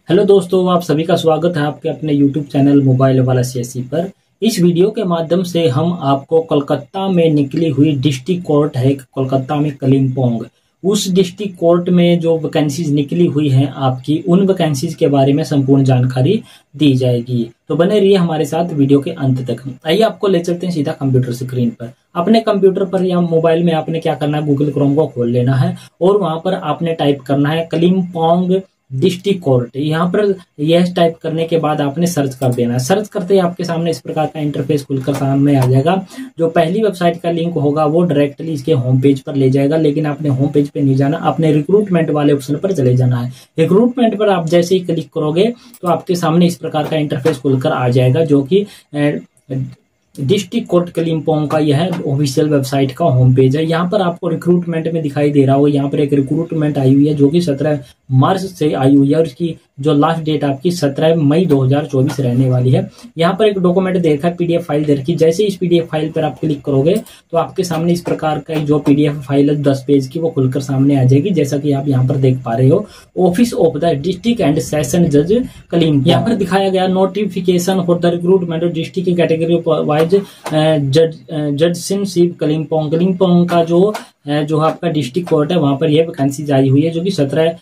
Hello दोस्तों, आप सभी का स्वागत है आपके अपने YouTube चैनल मोबाइल वाला सीएससी पर। इस वीडियो के माध्यम से हम आपको कोलकाता में निकली हुई डिस्ट्रिक्ट कोर्ट है, कोलकाता में कलिम्पोंग, उस डिस्ट्रिक्ट कोर्ट में जो वैकेंसीज निकली हुई हैं आपकी, उन वैकेंसीज के बारे में संपूर्ण जानकारी दी जाएगी। तो बने रहिए हमारे साथ वीडियो के अंत तक। आइए आपको ले चलते हैं सीधा कंप्यूटर स्क्रीन पर। अपने कंप्यूटर पर या मोबाइल में आपने क्या करना है, गूगल क्रोम को खोल लेना है और वहां पर आपने टाइप करना है कलिम्पोंग डिस्ट्रिक्ट कोर्ट। यहाँ पर यह टाइप करने के बाद आपने सर्च कर देना है। सर्च करते ही आपके सामने इस प्रकार का इंटरफेस खुलकर सामने आ जाएगा। जो पहली वेबसाइट का लिंक होगा वो डायरेक्टली इसके होम पेज पर ले जाएगा, लेकिन आपने होम पेज पे नहीं जाना, आपने रिक्रूटमेंट वाले ऑप्शन पर चले जाना है। रिक्रूटमेंट पर आप जैसे ही क्लिक करोगे तो आपके सामने इस प्रकार का इंटरफेस खुलकर आ जाएगा, जो कि डिस्ट्रिक्ट कोर्ट कलिम्पोंग का यह ऑफिशियल वेबसाइट का होम पेज है। यहाँ पर आपको रिक्रूटमेंट में दिखाई दे रहा होगा, यहाँ पर एक रिक्रूटमेंट आई हुई है जो कि 17 मार्च से आई हुई है और इसकी जो लास्ट डेट आपकी 17 मई 2024 रहने वाली है। यहाँ पर एक डॉक्यूमेंट दे रखा है, पीडीएफ फाइल दे रखी है। जैसे इस पीडीएफ फाइल पर आप क्लिक करोगे तो आपके सामने इस प्रकार का जो पीडीएफ फाइल है 10 पेज की, वो खुलकर सामने आ जाएगी। जैसा कि आप यहाँ पर देख पा रहे हो, office of the district and session जज कलिम्पोंग। यहाँ पर दिखाया गया notification for the recruitment district की category wise judgeship Kalimpong. Kalimpong का जो आपका डिस्ट्रिक्ट कोर्ट है, वहां पर यह वैकेंसी जारी हुई है, जो कि 17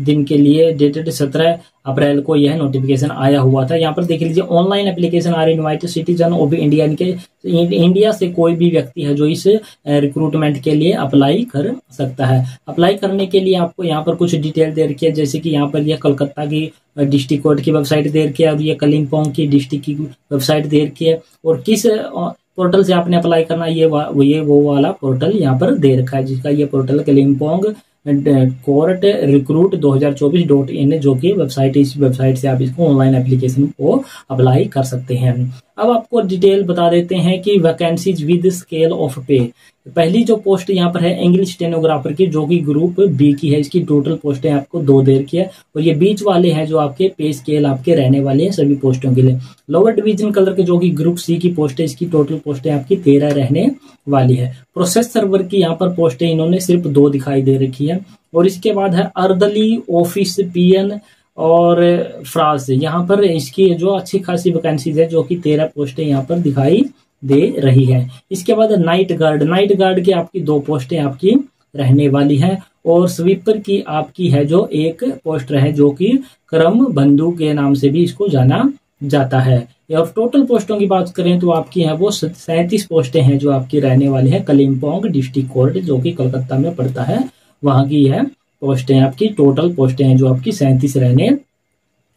दिन के लिए डेटेड 17 अप्रैल को यह नोटिफिकेशन आया हुआ था। यहाँ पर देख लीजिए, online application are invited citizen of India से कोई भी व्यक्ति है जो इस रिक्रूटमेंट के लिए अप्लाई कर सकता है। अप्लाई करने के लिए आपको यहाँ पर कुछ डिटेल दे रखी है, जैसे कि यहाँ पर यह कलकत्ता की डिस्ट्रिक्ट कोर्ट की वेबसाइट दे रखी है और ये कलिम्पोंग की डिस्ट्रिक्ट की वेबसाइट दे रखी है, और किस पोर्टल से आपने अप्लाई करना ये वो वाला पोर्टल यहाँ पर दे रखा है, जिसका ये portal Kalimpong court recruit 2024.in, जो कि वेबसाइट, इस वेबसाइट से आप इसको ऑनलाइन एप्लीकेशन को अप्लाई कर सकते हैं। अब आपको डिटेल बता देते हैं कि वैकेंसीज विद स्केल ऑफ पे। पहली जो पोस्ट यहाँ पर है इंग्लिश स्टेनोग्राफर की, जो कि ग्रुप बी की है। इसकी टोटल पोस्टें आपको 2 दे रखी है, और ये बीच वाले हैं जो आपके पे स्केल आपके रहने वाले हैं सभी पोस्टों के लिए। लोअर डिवीजन कलर के जो कि ग्रुप सी की पोस्ट है, इसकी टोटल पोस्टें आपकी 13 रहने वाली है। प्रोसेस सर्वर की यहाँ पर पोस्टें इन्होंने सिर्फ 2 दिखाई दे रखी है। और इसके बाद है अर्दली ऑफिस पीएन और फ्रांस, यहाँ पर इसकी जो अच्छी खासी वैकेंसीज है, जो कि 13 पोस्टें यहाँ पर दिखाई दे रही है। इसके बाद नाइट गार्ड की आपकी 2 पोस्टें आपकी रहने वाली है, और स्वीपर की आपकी है जो 1 पोस्ट है, जो कि क्रम बंधु के नाम से भी इसको जाना जाता है। और टोटल पोस्टों की बात करें तो आपकी है वो 37 पोस्टें हैं जो आपकी रहने वाली है। कलिम्पोंग डिस्ट्रिक्ट कोर्ट जो कि कोलकाता में पड़ता है, वहां की है पोस्टें आपकी, टोटल पोस्टें हैं जो आपकी 37 रहने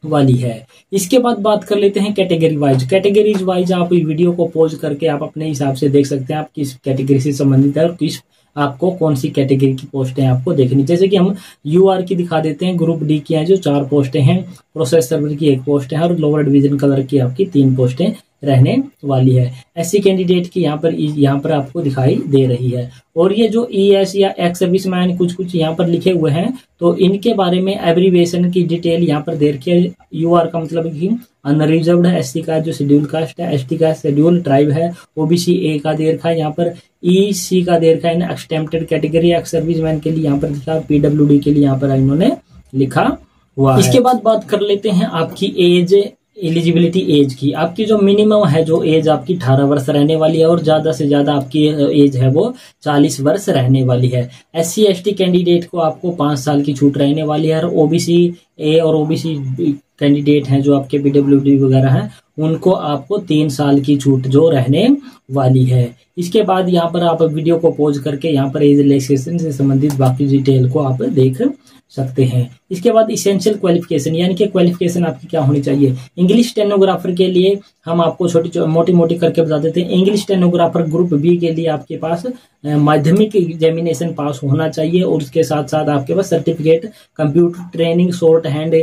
वाली है। इसके बाद बात कर लेते हैं कैटेगरीज वाइज आप वीडियो को पॉज करके आप अपने हिसाब से देख सकते हैं आप किस कैटेगरी से संबंधित है और किस आपको कौन सी कैटेगरी की पोस्टें आपको देखनी। जैसे कि हम यूआर की दिखा देते हैं, ग्रुप डी की है जो 4 पोस्टें हैं, प्रोसेस सर्वर की 1 पोस्ट है, और लोअर डिवीजन कलर की आपकी 3 पोस्टें रहने वाली है। एससी कैंडिडेट की यहाँ पर आपको दिखाई दे रही है। और ये जो ईएस या एक्स सर्विसमैन कुछ यहाँ पर लिखे हुए हैं, तो इनके बारे में एब्रीविएशन की डिटेल यहाँ पर दे रखी है। यूआर का मतलब कि अनरिजर्व्ड है, एससी का जो शेड्यूल कास्ट है, एसटी का शेड्यूल ट्राइब है, ओबीसी ए का दे रखा है, यहाँ पर ईसी का दे रखा है, एक्सटेम्प्टेड कैटेगरी एक्स सर्विसमैन के लिए यहाँ पर लिखा, पीडब्ल्यूडी के लिए यहाँ पर इन्होंने लिखा हुआ है। इसके बाद बात कर लेते हैं आपकी एज एलिजिबिलिटी एज की। आपकी जो मिनिमम है जो एज आपकी 18 वर्ष रहने वाली है, और ज्यादा से ज्यादा आपकी एज है वो 40 वर्ष रहने वाली है। एससी एसटी कैंडिडेट को आपको 5 साल की छूट रहने वाली है, और ओबीसी ए और ओबीसी कैंडिडेट हैं जो आपके पीडब्ल्यूडी वगैरह हैं, उनको आपको 3 साल की छूट जो रहने वाली है। इसके बाद यहाँ पर आप वीडियो को पॉज करके यहाँ पर एज रिलैक्सेशन से संबंधित बाकी डिटेल को आप देख सकते हैं। इसके बाद इसेंशियल क्वालिफिकेशन, यानी कि क्वालिफिकेशन आपकी क्या होनी चाहिए। इंग्लिश स्टेनोग्राफर के लिए हम आपको मोटी करके बता देते हैं। इंग्लिश स्टेनोग्राफर ग्रुप बी के लिए आपके पास माध्यमिक एग्जामिनेशन पास होना चाहिए, और उसके साथ साथ आपके पास certificate computer training short hand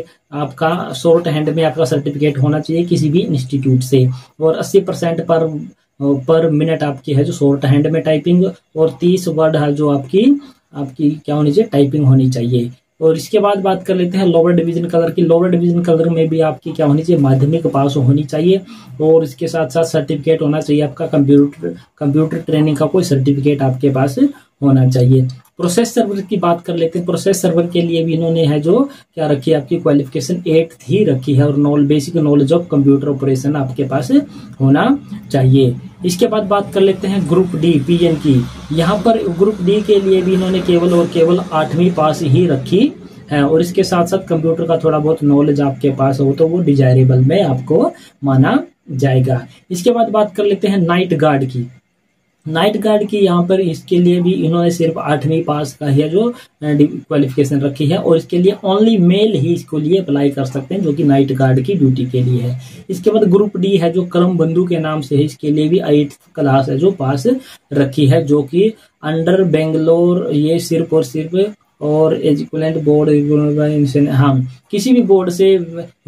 में आपका सर्टिफिकेट होना चाहिए किसी भी इंस्टीट्यूट से, और 80% पर मिनट आपकी है जो शॉर्ट हैंड में टाइपिंग, और 30 वर्ड है जो आपकी क्या होनी चाहिए, टाइपिंग होनी चाहिए। और इसके बाद बात कर लेते हैं लोअर डिवीजन कलर की। लोअर डिवीजन कलर में भी आपकी क्या होनी चाहिए, माध्यमिक पास होनी चाहिए, और इसके साथ साथ सर्टिफिकेट होना चाहिए आपका कंप्यूटर ट्रेनिंग का कोई सर्टिफिकेट आपके पास होना चाहिए। प्रोसेस सर्वर की बात कर लेते हैं। प्रोसेस सर्वर के लिए भी इन्होंने है जो क्या रखी है, आपकी क्वालिफिकेशन 8th ही रखी है, और basic knowledge of computer operation आपके पास होना चाहिए। इसके बाद बात कर लेते हैं ग्रुप डी पीएन की। यहाँ पर ग्रुप डी के लिए भी इन्होंने केवल और केवल 8वीं पास ही रखी है, और इसके साथ साथ कंप्यूटर का थोड़ा बहुत नॉलेज आपके पास हो तो वो डिजायरेबल में आपको माना जाएगा। इसके बाद बात कर लेते हैं नाइट गार्ड की। नाइट गार्ड की यहाँ पर इसके लिए भी इन्होंने सिर्फ 8वीं पास का है जो क्वालिफिकेशन रखी है, और इसके लिए ओनली मेल ही इसको लिए अप्लाई कर सकते हैं जो कि नाइट गार्ड की ड्यूटी के लिए है। इसके बाद ग्रुप डी है जो करम बंधु के नाम से है, इसके लिए भी 8th क्लास है जो पास रखी है, जो कि अंडर बेंगलोर ये सिर्फ और सिर्फ और एजुकेलेंट बोर्ड, हाँ किसी भी बोर्ड से,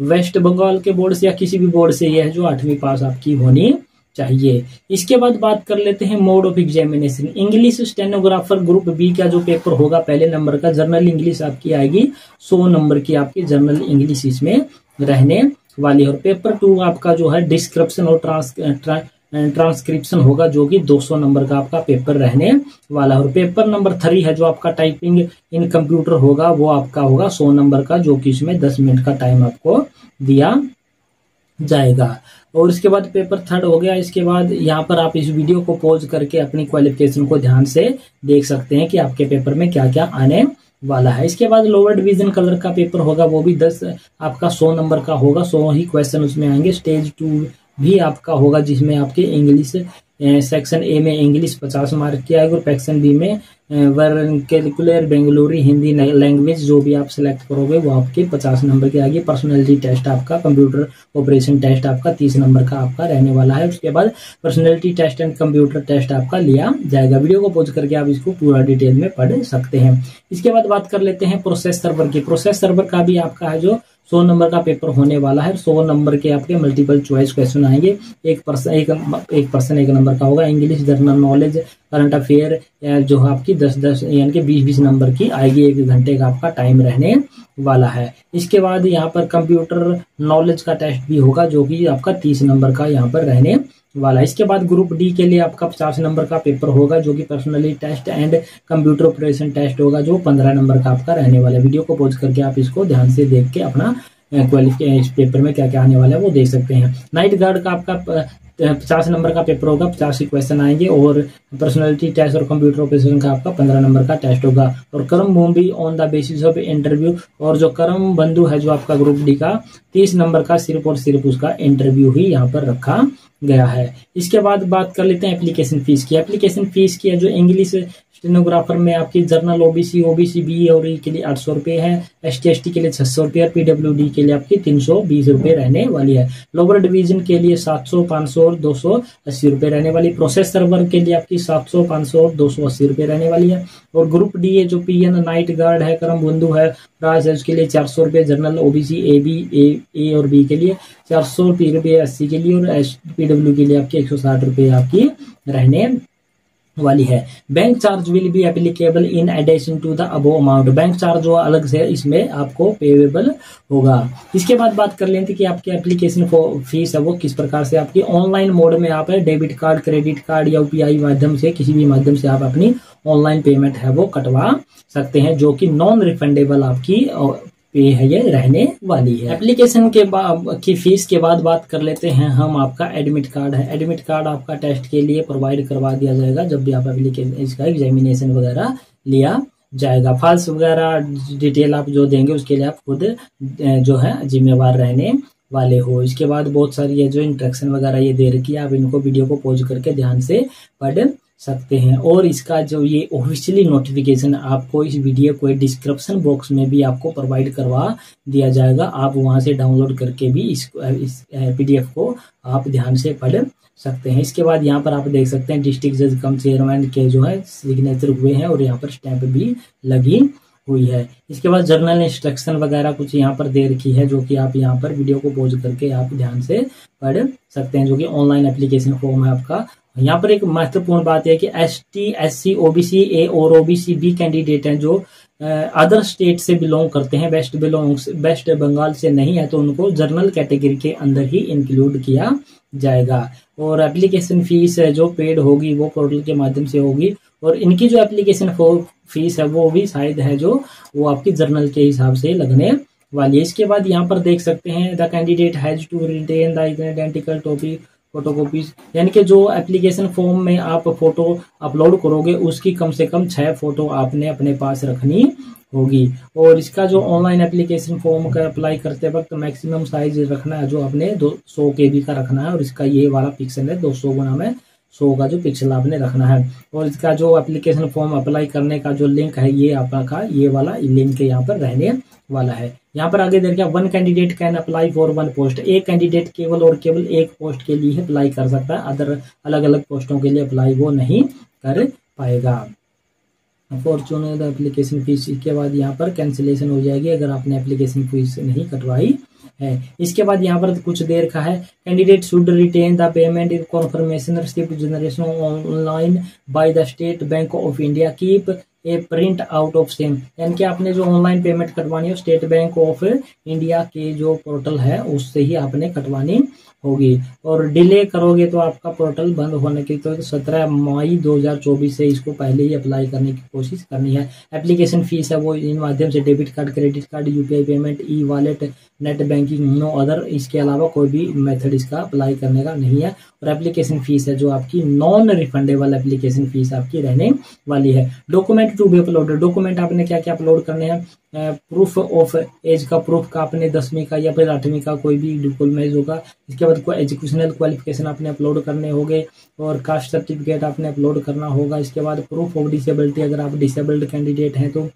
वेस्ट बंगाल के बोर्ड से या किसी भी बोर्ड से यह जो 8वीं पास आपकी होनी चाहिए। इसके बाद बात कर लेते हैं mode of examination. English stenographer group B का जो पेपर होगा पहले नंबर का, जनरल इंग्लिश आपकी आएगी 100 नंबर की आपकी जनरल इंग्लिश इसमें रहने वाली है, और पेपर 2 आपका जो है डिस्क्रिप्शन और ट्रांसक्रिप्शन होगा जो कि 200 नंबर का आपका पेपर रहने वाला है, और पेपर नंबर 3 है जो आपका टाइपिंग इन कंप्यूटर होगा वो आपका होगा 100 नंबर का, जो कि इसमें 10 मिनट का टाइम आपको दिया जाएगा। और इसके बाद पेपर 3 हो गया। इसके बाद यहाँ पर आप इस वीडियो को पॉज करके अपनी क्वालिफिकेशन को ध्यान से देख सकते हैं कि आपके पेपर में क्या क्या आने वाला है। इसके बाद लोअर डिवीजन कलर का पेपर होगा, वो भी 10 आपका 100 नंबर का होगा, 100 ही क्वेश्चन उसमें आएंगे। स्टेज 2 भी आपका होगा जिसमें आपके इंग्लिश सेक्शन ए में इंग्लिश 50 मार्क की आएगी, और सेक्शन बी में वर्नाक्युलर बेंगलुरु हिंदी लैंग्वेज जो भी आप सिलेक्ट करोगे वो आपके 50 नंबर की आएगी। पर्सनैलिटी टेस्ट आपका, कंप्यूटर ऑपरेशन टेस्ट आपका 30 नंबर का आपका रहने वाला है। उसके बाद personality test and computer test आपका लिया जाएगा। वीडियो को पॉज करके आप इसको पूरा डिटेल में पढ़ सकते हैं। इसके बाद बात कर लेते हैं प्रोसेस सर्वर की। प्रोसेस सर्वर का भी आपका है जो 100 नंबर का पेपर होने वाला है। 100 नंबर के आपके मल्टीपल चॉइस क्वेश्चन आएंगे, एक पर्सन एक नंबर का होगा। English, general knowledge, current affair जो आपकी 10-10 यानी कि 20-20 नंबर की आएगी। 1 घंटे का आपका टाइम रहने वाला है। इसके बाद यहाँ पर कंप्यूटर नॉलेज का टेस्ट भी होगा जो कि आपका 30 नंबर का यहाँ पर रहने वाला है। इसके बाद ग्रुप डी के लिए आपका 50 नंबर का पेपर होगा जो कि personality test and computer operation test होगा, जो 15 नंबर का आपका रहने वाला है। वीडियो को पॉज करके आप इसको ध्यान से देख के अपना क्वालिफिकेशन पेपर में क्या क्या आने वाला है वो देख सकते हैं। नाइट गार्ड का आपका 50 नंबर का पेपर होगा, 50 क्वेश्चन आएंगे, और पर्सनैलिटी टेस्ट और कंप्यूटर ऑपरेशन का आपका 15 नंबर का टेस्ट होगा। और करम बंधु on the basis of interview, और जो करम बंधु है जो आपका ग्रुप डी का 30 नंबर का सिर्फ और सिर्फ उसका इंटरव्यू ही यहाँ पर रखा गया है। इसके बाद बात कर लेते हैं एप्लीकेशन फीस की। एप्लीकेशन फीस की है जो इंग्लिश स्टेनोग्राफर में आपकी जनरल ओबीसी बी और ई के लिए 800 रुपये है, ST/ST के लिए 600 रुपये, PWD के लिए आपकी 320 रुपये रहने वाली है। लोअर डिवीजन के लिए 700, 500 और 280 रुपये रहने वाली। प्रोसेस सर्वर के लिए आपकी 700, 500 और 280 रुपये रहने वाली है। और ग्रुप डी है जो PN नाइट गार्ड है, करम बंधु है, राज है, उसके लिए 400 रुपये। जनरल OBC ए और बी के लिए 400 रुपये, 80 के लिए, और PW के लिए आपके 160 रुपये आपकी रहने वाली है। Bank charge will be applicable in addition to the above amount. Bank charge जो अलग से इसमें आपको पेवेबल होगा। इसके बाद बात कर लेते हैं कि आपकी एप्लीकेशन फीस है वो किस प्रकार से आपकी ऑनलाइन मोड में आप है डेबिट कार्ड, क्रेडिट कार्ड या UPI माध्यम से, किसी भी माध्यम से आप अपनी ऑनलाइन पेमेंट है वो कटवा सकते हैं, जो कि नॉन रिफंडेबल आपकी पे है ये रहने वाली है। एप्लीकेशन की फीस के बाद बात कर लेते हैं हम आपका एडमिट कार्ड है। एडमिट कार्ड आपका टेस्ट के लिए प्रोवाइड करवा दिया जाएगा जब भी आप एप्लीकेशन इसका एग्जामिनेशन वगैरह लिया जाएगा। फॉल्स वगैरह डिटेल आप जो देंगे उसके लिए आप खुद जो है जिम्मेवार रहने वाले हो। इसके बाद बहुत सारी ये जो इंस्ट्रक्शन वगैरह ये दे रखी है, आप इनको वीडियो को पॉज करके ध्यान से पढ़ सकते हैं। और इसका जो ये ऑफिशियली नोटिफिकेशन आपको इस वीडियो को डिस्क्रिप्शन बॉक्स में भी आपको प्रोवाइड करवा दिया जाएगा। आप वहां से डाउनलोड करके भी इस PDF को आप ध्यान से पढ़ सकते हैं। इसके बाद यहाँ पर आप देख सकते हैं डिस्ट्रिक्ट जज कम चेयरमैन के जो है सिग्नेचर हुए हैं और यहाँ पर स्टैंप भी लगी हुई है। इसके बाद जर्नल इंस्ट्रक्शन वगैरह कुछ यहाँ पर दे रखी है, जो कि आप यहाँ पर वीडियो को पॉज करके आप ध्यान से पढ़ सकते हैं, जो कि ऑनलाइन एप्लीकेशन फॉर्म है आपका। यहाँ पर एक महत्वपूर्ण बात है कि ST, SC, OBC A और OBC B कैंडिडेट हैं जो अदर स्टेट से बिलोंग करते हैं, वेस्ट बंगाल से नहीं है, तो उनको जनरल कैटेगरी के अंदर ही इंक्लूड किया जाएगा। और एप्लीकेशन फीस जो पेड होगी वो पोर्टल के माध्यम से होगी, और इनकी जो एप्लीकेशन फीस है वो भी शायद है जो वो आपकी जर्नल के हिसाब से लगने वाली है। इसके बाद यहाँ पर देख सकते हैं the candidate has to retain the identical photocopies, यानी कि जो एप्लीकेशन फॉर्म में आप फोटो अपलोड करोगे उसकी कम से कम 6 फोटो आपने अपने पास रखनी होगी। और इसका जो ऑनलाइन एप्लीकेशन फॉर्म का अप्लाई करते वक्त मैक्सिमम साइज रखना है जो आपने 200 KB का रखना है, और इसका ये वाला पिक्सल है 200 गुना में 100 का जो पिक्सल आपने रखना है। और इसका जो एप्लीकेशन फॉर्म अप्लाई करने का जो लिंक है ये आपका ये वाला लिंक यहाँ पर रहने वाला है। यहाँ पर आगे देखिए one candidate can apply for one post, एक कैंडिडेट केवल और केवल एक पोस्ट के लिए अप्लाई कर सकता है, अदर अलग अलग पोस्टों के लिए अप्लाई वो नहीं कर पाएगा। फॉर्चूनेट एप्लीकेशन फीस के बाद यहाँ पर कैंसिलेशन हो जाएगी अगर आपने एप्लीकेशन फीस नहीं कटवाई है। इसके बाद यहाँ पर कुछ देर का है, candidate should retain the payment in confirmation received generation online by the State Bank of India, keep a print out of same, यानी कि आपने जो ऑनलाइन पेमेंट कटवानी है स्टेट बैंक ऑफ इंडिया के जो पोर्टल है उससे ही आपने कटवानी होगी। और डिले करोगे तो आपका पोर्टल बंद होने की, तो 17 मई 2024 से इसको पहले ही अप्लाई करने की कोशिश करनी है। एप्लीकेशन फीस है वो इन माध्यम से debit card, credit card, UPI payment, e wallet, net banking, no other, इसके अलावा कोई भी मेथड इसका अप्लाई करने का नहीं है। और एप्लीकेशन फीस है जो आपकी नॉन रिफंडेबल एप्लीकेशन फीस आपकी रहने वाली है। Document to be uploaded, document आपने क्या क्या अपलोड करने हैं, प्रूफ ऑफ एज का प्रूफ का आपने 10वीं का या फिर 8वीं का कोई भी डॉक्यूमेंट होगा। इसके बाद कोई एजुकेशनल क्वालिफिकेशन आपने अपलोड करने होंगे, और कास्ट सर्टिफिकेट आपने अपलोड करना होगा। इसके बाद प्रूफ ऑफ डिसेबिलिटी, अगर आप डिसेबल्ड कैंडिडेट हैं तो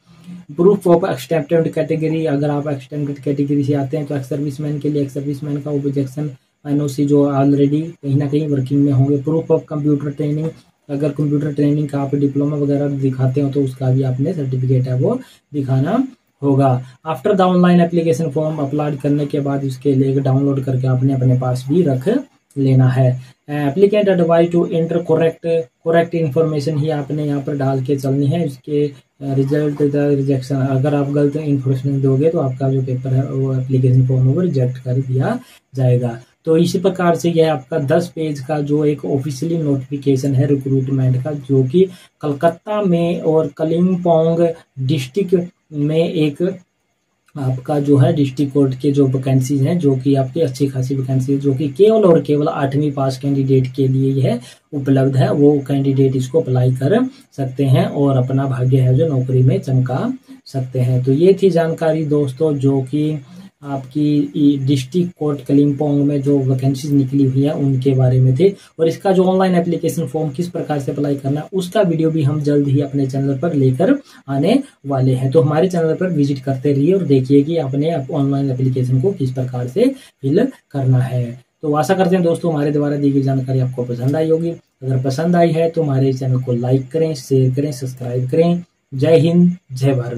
प्रूफ ऑफ एक्सटेंडेड कैटेगरी, अगर आप एक्सटेंडेड कैटेगरी से आते हैं तो एक्स सर्विसमैन के लिए एक्स सर्विसमैन का ऑब्जेक्शन एनओसी जो ऑलरेडी कहीं ना कहीं वर्किंग में होंगे। प्रूफ ऑफ कंप्यूटर ट्रेनिंग, अगर कंप्यूटर ट्रेनिंग का आप डिप्लोमा वगैरह दिखाते हो तो उसका भी आपने सर्टिफिकेट है वो दिखाना होगा। After the online application form upload करने के बाद उसके लिए डाउनलोड करके आपने अपने पास भी रख लेना है। Applicant advise to enter correct information ही आपने यहाँ पर डाल के चलनी है। इसके रिजल्ट द रिजेक्शन, अगर आप गलत इन्फॉर्मेशन दोगे तो आपका जो पेपर है वो एप्लीकेशन फॉर्म वो रिजेक्ट कर दिया जाएगा। तो इसी प्रकार से यह आपका 10 पेज का जो एक ऑफिशियली नोटिफिकेशन है रिक्रूटमेंट का, जो कि कलकत्ता में और कलिम्पोंग डिस्ट्रिक्ट में एक आपका जो है डिस्ट्रिक्ट कोर्ट के जो वैकेंसीज हैं जो कि आपकी अच्छी खासी वैकेंसी है, जो कि केवल और केवल 8वीं पास कैंडिडेट के लिए यह उपलब्ध है। वो कैंडिडेट इसको अप्लाई कर सकते हैं और अपना भाग्य है जो नौकरी में चमका सकते हैं। तो ये थी जानकारी दोस्तों जो कि आपकी डिस्ट्रिक्ट कोर्ट कलिम्पोंग में जो वैकेंसीज निकली हुई है उनके बारे में थे। और इसका जो ऑनलाइन एप्लीकेशन फॉर्म किस प्रकार से अप्लाई करना है उसका वीडियो भी हम जल्द ही अपने चैनल पर लेकर आने वाले हैं। तो हमारे चैनल पर विजिट करते रहिए और देखिए कि आपने ऑनलाइन एप्लीकेशन को किस प्रकार से फिल करना है। तो आशा करते हैं दोस्तों हमारे द्वारा दी गई जानकारी आपको पसंद आई होगी। अगर पसंद आई है तो हमारे चैनल को लाइक करें, शेयर करें, सब्सक्राइब करें। जय हिंद, जय भारत।